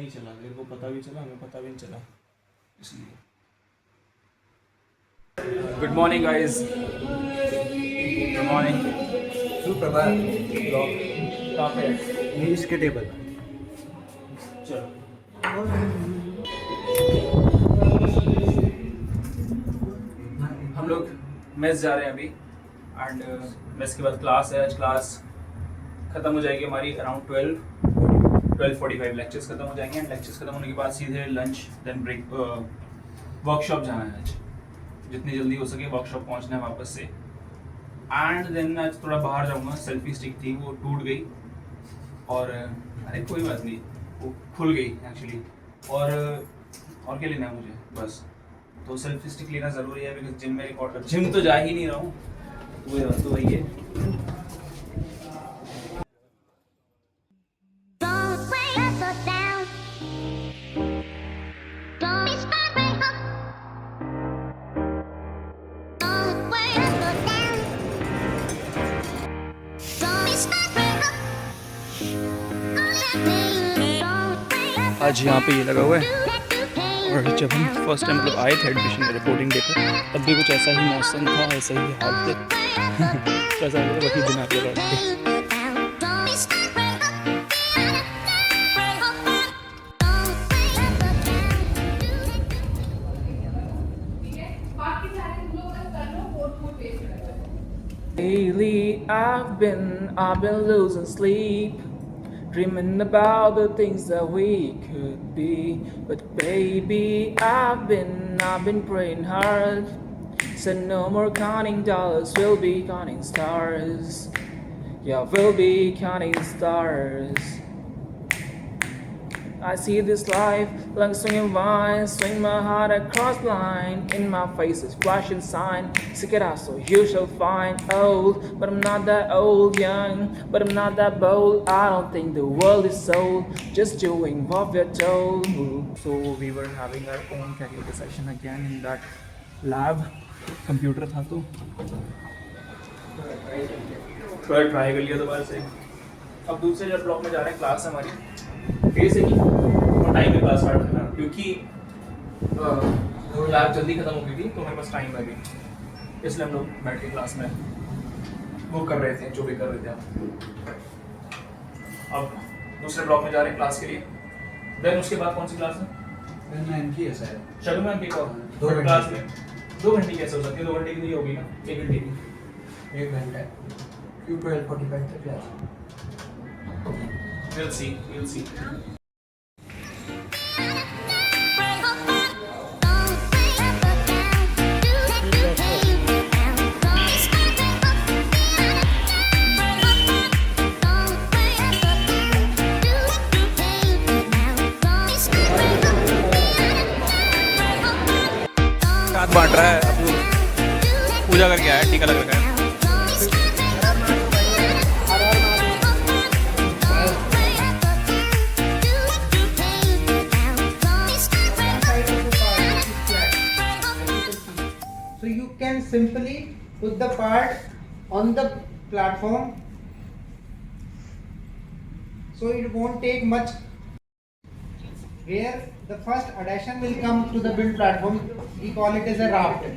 नहीं चला, मेरे को पता भी चला, हमें पता भी नहीं चला, इसलिए। Good morning guys, good morning. सुप्रभात। कहाँ पे है? इसके टेबल। चलो। हम लोग मेस जा रहे हैं अभी एंड मेस के बाद क्लास है। आज क्लास ख़त्म हो जाएगी हमारी अराउंड 12:45 लेक्चर्स ख़त्म हो जाएंगे एंड लेक्चर्स ख़त्म होने के बाद सीधे लंच देन ब्रेक वर्कशॉप जाना है। आज जितनी जल्दी हो सके वर्कशॉप पहुंचना है वापस से एंड देन आज थोड़ा बाहर जाऊंगा। सेल्फी स्टिक थी वो टूट गई और अरे कोई बात नहीं, वो खुल गई एक्चुअली। और क्या लेना है मुझे, बस तो सेल्फी स्टिक लेना ज़रूरी है बिकॉज जिम में रिकॉर्ड कर, जिम तो जा ही नहीं रहा हूँ, तो वही है। आज यहाँ पे ये लगा हुआ है और जब हम फर्स्ट टाइम मतलब आए थे एडमिशन के रिपोर्टिंग डे पर तब भी कुछ ऐसा ही मौसम था, ऐसा ही हाल थे। तो ऐसा मतलब वही दिन आप लोग Lately I've been losing sleep, dreaming about the things that we could be. But baby, I've been praying hard. Said no more counting dollars, we'll be counting stars. Yeah, we'll be counting stars. I see this life like swinging vines, swing my heart across line. In my face is flashing sign, stick it out so you shall find. Old, but I'm not that old. Young, but I'm not that bold. I don't think the world is sold, just doing what we're told. So we were having our own karaoke session again in that lab. Computer था तो थोड़ा try कर लिया दोबारा से। अब दूसरे जब ब्लॉक में जा रहे हैं, क्लास हमारी बेसिकली और टाइम में क्लास स्टार्ट करना क्योंकि लैब जल्दी खत्म हो गई थी तो हमारे पास टाइम है अभी, इसलिए हम लोग बैठ के क्लास में वो कर रहे थे जो भी कर रहे थे हम। अब दूसरे ब्लॉक में जा रहे हैं क्लास के लिए। देन उसके बाद कौन सी क्लास है? शगु मैम की क्लास में 2 घंटे कैसे हो सकती है? 2 घंटे की नहीं होगी ना, 1 घंटे की। 1 घंटा क्यों 12:45 तक क्लास? We'll see. हाथ बांट रहा है, पूजा करके आया, टीका लग रखा है। So you can simply put the part on the platform, so it won't take much. Where the first addition will come to the build platform, we call it as a raft.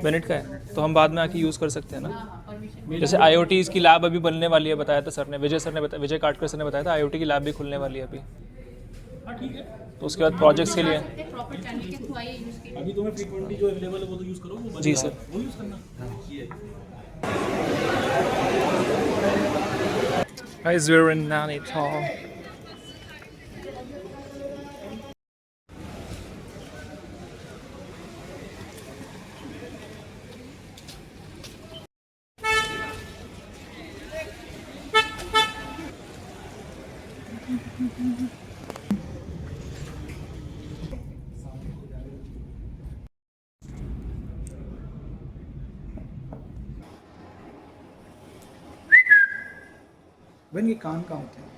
Bennett का है तो हम बाद में आके use कर सकते हैं ना। जैसे IoTs की लैब अभी बनने वाली है, बताया था सर ने, विजय काटकर सर ने बताया था IoT की लैब भी खुलने वाली है अभी। तो उसके बाद प्रोजेक्ट्स के लिए अभी तुम्हें फ्रीक्वेंटली जो अवेलेबल है वो तो यूज़ करो, वो जी सर, वो यूज़ करना। Guys, we're in Nainital. बन के कान कहाँ होते हैं?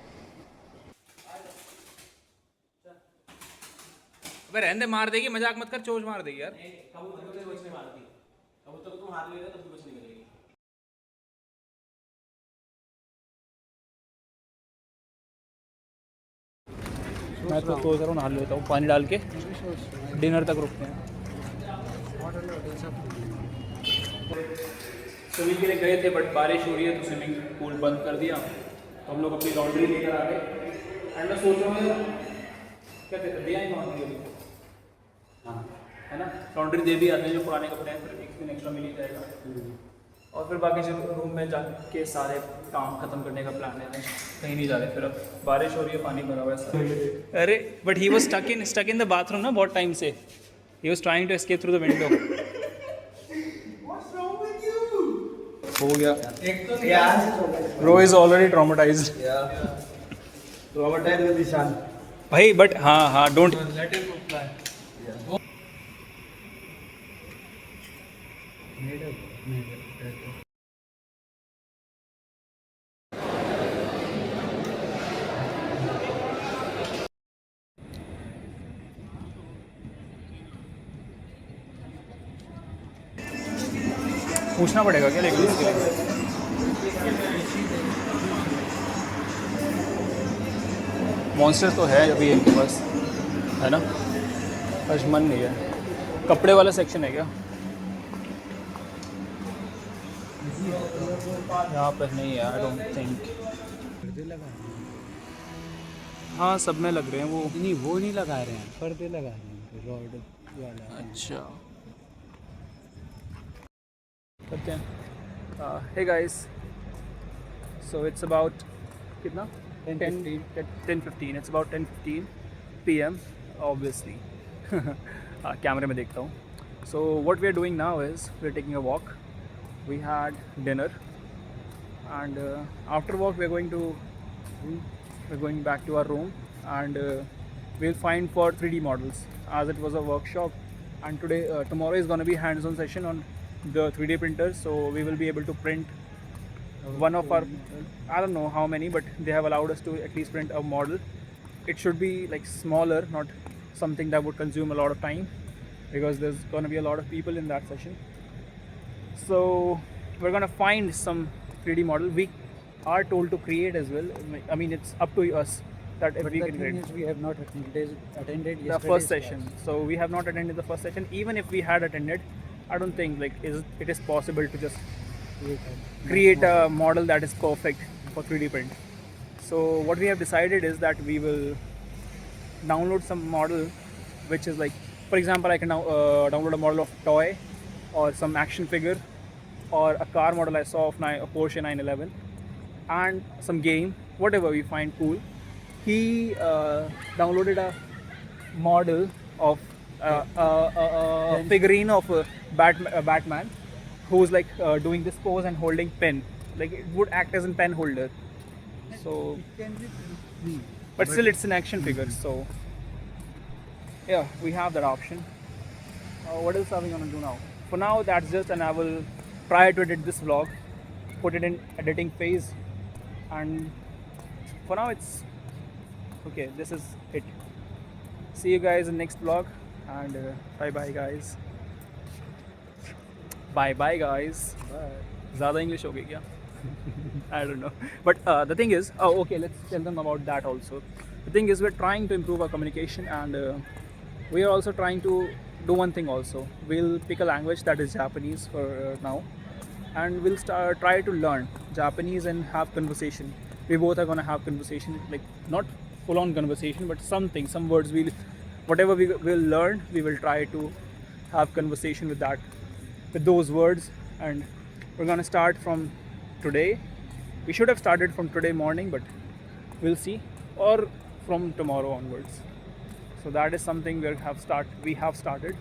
अबे रहने दे, मार देगी, मजाक मत कर, चोट मार देगी यार। मैं तो सोच रहा हूँ नहा लेता हूँ पानी डाल के, डिनर तक रुकते हैं। स्विमिंग के लिए गए थे बट बारिश हो रही है तो स्विमिंग पूल बंद कर दिया। तो हम लोग अपनी लॉन्ड्री लेकर आ गए एंड मैं सोच रहा हूँ क्या कहते हैं, दे आएंगे लॉन्ड्री अभी, हाँ है ना, लॉन्ड्री दे भी आते हैं जो पुराने कपड़े हैं, फिर एक दिन एक्स्ट्रा मिल ही जाएगा। और फिर बाकी जो रूम में जाके सारे काम खत्म करने का प्लान है, कहीं नहीं जा रहे। फिर अब बारिश हो रही है, पानी भरा हुआ है सारा। अरे but he was stuck in the bathroom ना बहुत टाइम से, he was trying to escape through the window. हो गया, एक तो यार रो is already traumatized traumatized with Nishan भाई, बट हाँ डोंट लेट हिम अप्लाई पूछना पड़ेगा क्या लेकिन इसके लिए? मॉन्स्टर तो है अभी इनके पास, है ना, आज मन नहीं है। कपड़े वाला सेक्शन है क्या यहाँ पर? नहीं है, आई डोंट थिंक। हाँ सब में लग रहे हैं वो। नहीं वो नहीं लगा रहे हैं, पर्दे लगा रहे हैं रॉड वाला। अच्छा करते हैं। Hey guys, so it's about कितना 10:15 इट्स अबाउट 10:15 PM ऑब्वियसली। कैमरे में देखता हूँ। So what we are doing now is we are taking a walk, we had dinner and after walk we're going back to our room and we'll find for 3D models as it was a workshop, and tomorrow is going to be hands-on session on the 3D printers, so we will be able to print one of our, I don't know how many, but they have allowed us to at least print a model. It should be like smaller, not something that would consume a lot of time because there's going to be a lot of people in that session. So we're going to find some 3D model. We are told to create as well. I mean, it's up to us that if we can create. We have not attended The first session. So we have not attended the first session. Even if we had attended, I don't think like it is possible to just create a model that is perfect for 3D print. So what we have decided is that we will download some model which is like, for example, I can now download a model of toy or some action figure or a car model I saw of a Porsche 911 and some game, whatever we find cool. He downloaded a model of a figurine of a Batman who's like doing this pose and holding pen, like it would act as a pen holder. So but still it's an action figure, so yeah, we have that option. What else are we gonna do now? For now that's just, and I will try to edit this vlog, put it in editing phase, and for now it's okay. This is it. See you guys in next vlog, and bye bye guys. Bye bye guys. ज़्यादा English हो गई क्या? I don't know. But the thing is, okay, let's tell them about that also. The thing is, we're trying to improve our communication, and we are also trying to do one thing also. We'll pick a language that is Japanese for now, and we'll try to learn Japanese and have conversation. We both are gonna have conversation, like not full-on conversation, but something, some words. Whatever we will learn, we will try to have conversation with those words, and we're gonna start from today. We should have started from today morning, but we'll see, or from tomorrow onwards. So that is something we have started,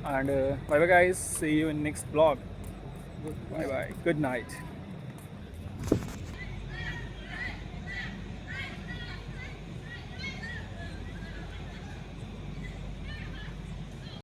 and bye bye guys. See you in next vlog. Bye bye. Good night.